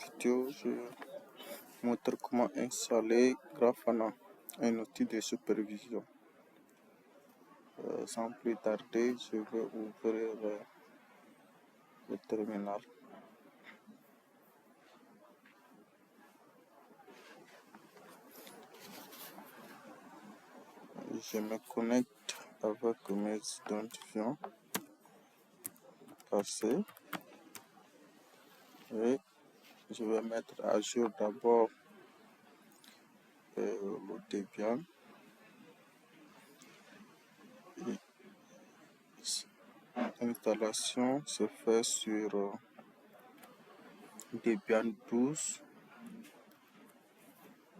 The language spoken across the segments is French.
vidéo, je montre comment installer Grafana, un outil de supervision. Sans plus tarder, je vais ouvrir le terminal. Je me connecte avec mes identifiants passés et je vais mettre à jour d'abord le Debian. L'installation se fait sur Debian 12.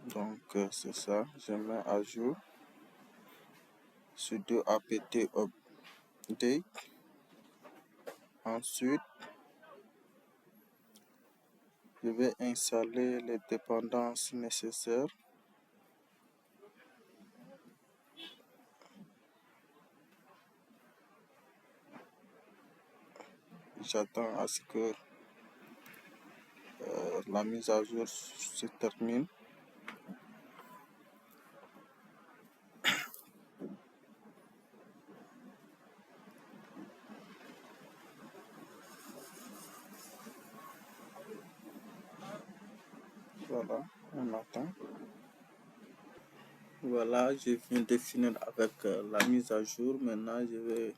Donc c'est ça, je mets à jour sudo apt update. Ensuite, je vais installer les dépendances nécessaires. J'attends à ce que la mise à jour se termine. Voilà, on attend. Voilà, je viens de finir avec la mise à jour. Maintenant, je vais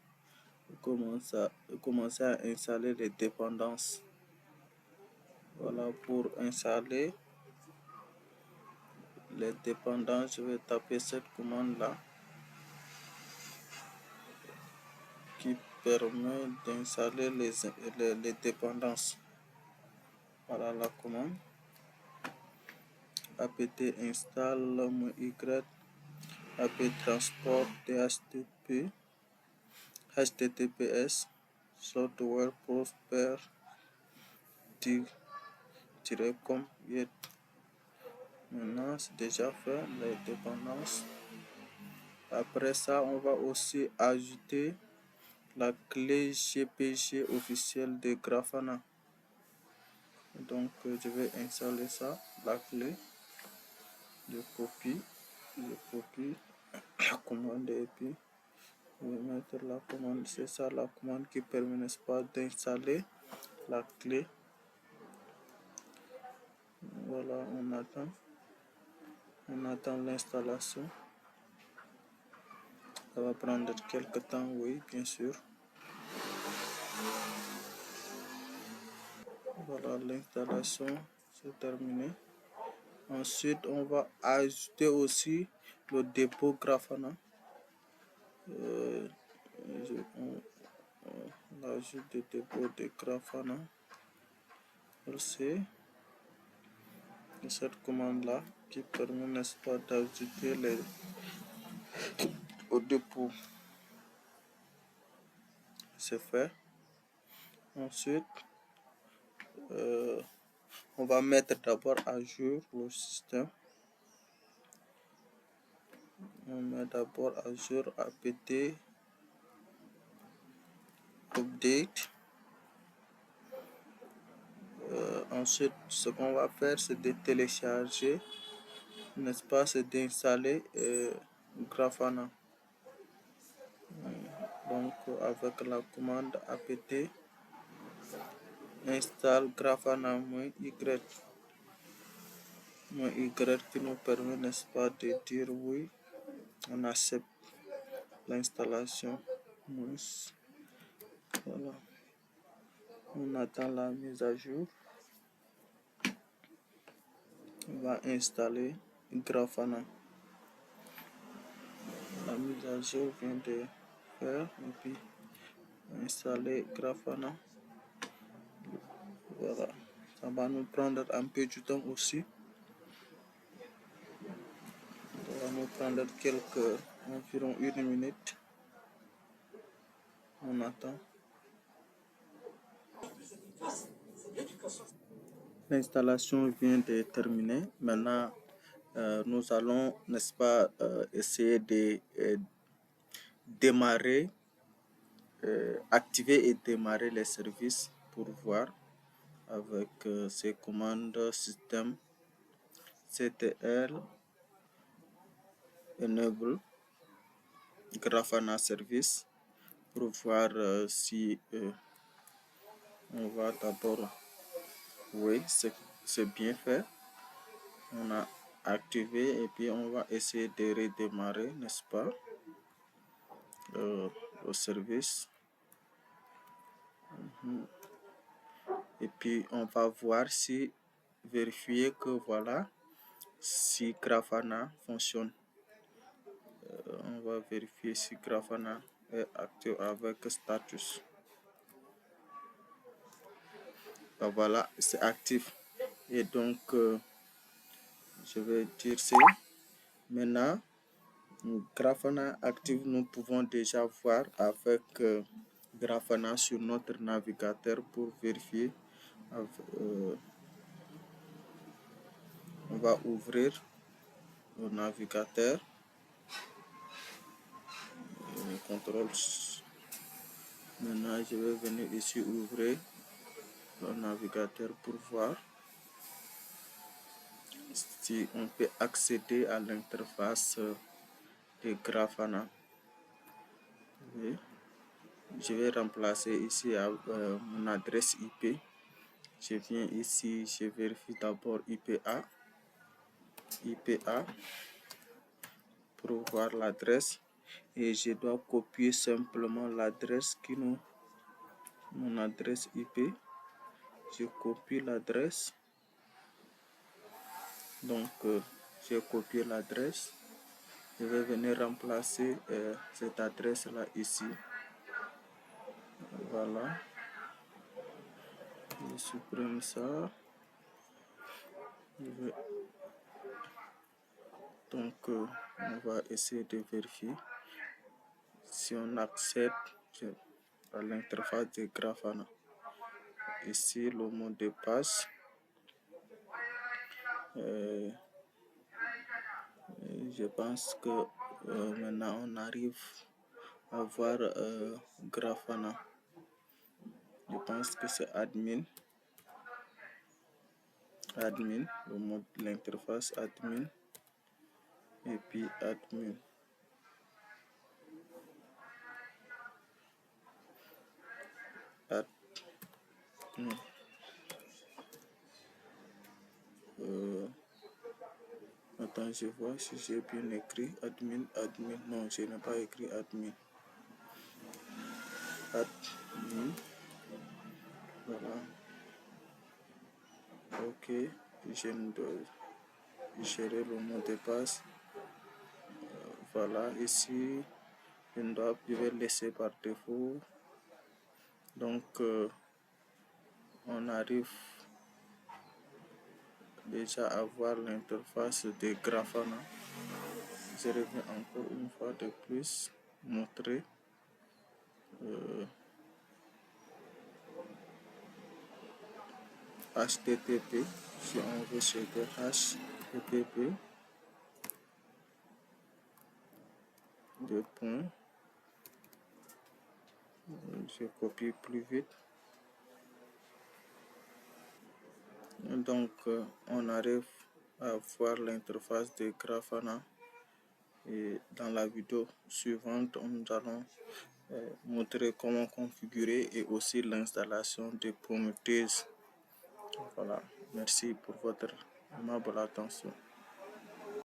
commencer à installer les dépendances. Voilà, pour installer les dépendances, je vais taper cette commande-là qui permet d'installer les dépendances. Voilà la commande. apt install y apt transport https software prosper -com. Maintenant c'est déjà fait, les dépendances. Après ça, on va aussi ajouter la clé GPG officielle de Grafana. Donc je vais installer ça, la clé. Je copie la commande et puis je vais mettre la commande. C'est ça la commande qui permet, n'est-ce pas, d'installer la clé. Voilà, on attend l'installation. Ça va prendre quelques temps, oui, bien sûr. Voilà, l'installation c'est terminé. Ensuite, on va ajouter aussi le dépôt Grafana. On ajoute le dépôt de Grafana. C'est cette commande-là qui permet, n'est-ce pas, d'ajouter au dépôt. C'est fait. Ensuite, on va mettre d'abord à jour le système. On met d'abord à jour apt update. Ensuite, ce qu'on va faire, c'est de télécharger, n'est-ce pas, c'est d'installer Grafana. Donc, avec la commande apt install Grafana -y qui nous permet, n'est-ce pas, de dire oui, on accepte l'installation. Voilà. On attend la mise à jour. On va installer Grafana. La mise à jour vient de faire et puis installer Grafana. Voilà, ça va nous prendre un peu du temps aussi. Ça va nous prendre environ 1 minute. On attend. L'installation vient de terminer. Maintenant, nous allons, n'est-ce pas, essayer de démarrer, activer et démarrer les services pour voir avec ces commandes système CTL enable Grafana service pour voir si on va d'abord, oui, c'est bien fait. On a activé et puis on va essayer de redémarrer, n'est-ce pas, le service. Et puis on va voir si, vérifier que voilà, si Grafana fonctionne. On va vérifier si Grafana est actif avec status. Voilà, c'est actif. Et donc, je vais dire c'est maintenant Grafana active. Nous pouvons déjà voir avec Grafana sur notre navigateur pour vérifier. On va ouvrir le navigateur. Contrôle. Maintenant, je vais venir ici ouvrir le navigateur pour voir si on peut accéder à l'interface de Grafana. Oui. Je vais remplacer ici mon adresse IP. Je viens ici, je vérifie d'abord IPA pour voir l'adresse et je dois copier simplement l'adresse qui nous, mon adresse IP. Je copie l'adresse. Donc, j'ai copié l'adresse. Je vais venir remplacer cette adresse-là ici. Voilà. Je supprime ça. Donc, on va essayer de vérifier si on accède à l'interface de Grafana. Ici, le mot de passe. Je pense que maintenant on arrive à voir Grafana. Je pense que c'est admin, le mot de l'interface admin et puis admin. Attends, je vois si j'ai bien écrit admin. Non, je n'ai pas écrit admin. Voilà. Ok, je dois gérer le mot de passe. Voilà, ici, je vais laisser par défaut. Donc, on arrive déjà à voir l'interface de Grafana. Je reviens encore une fois de plus montrer HTTP. Si on veut checker HTTP, deux points. Je copie plus vite. Donc, on arrive à voir l'interface de Grafana. Et dans la vidéo suivante, nous allons montrer comment configurer et aussi l'installation de Prometheus. Voilà, merci pour votre aimable attention.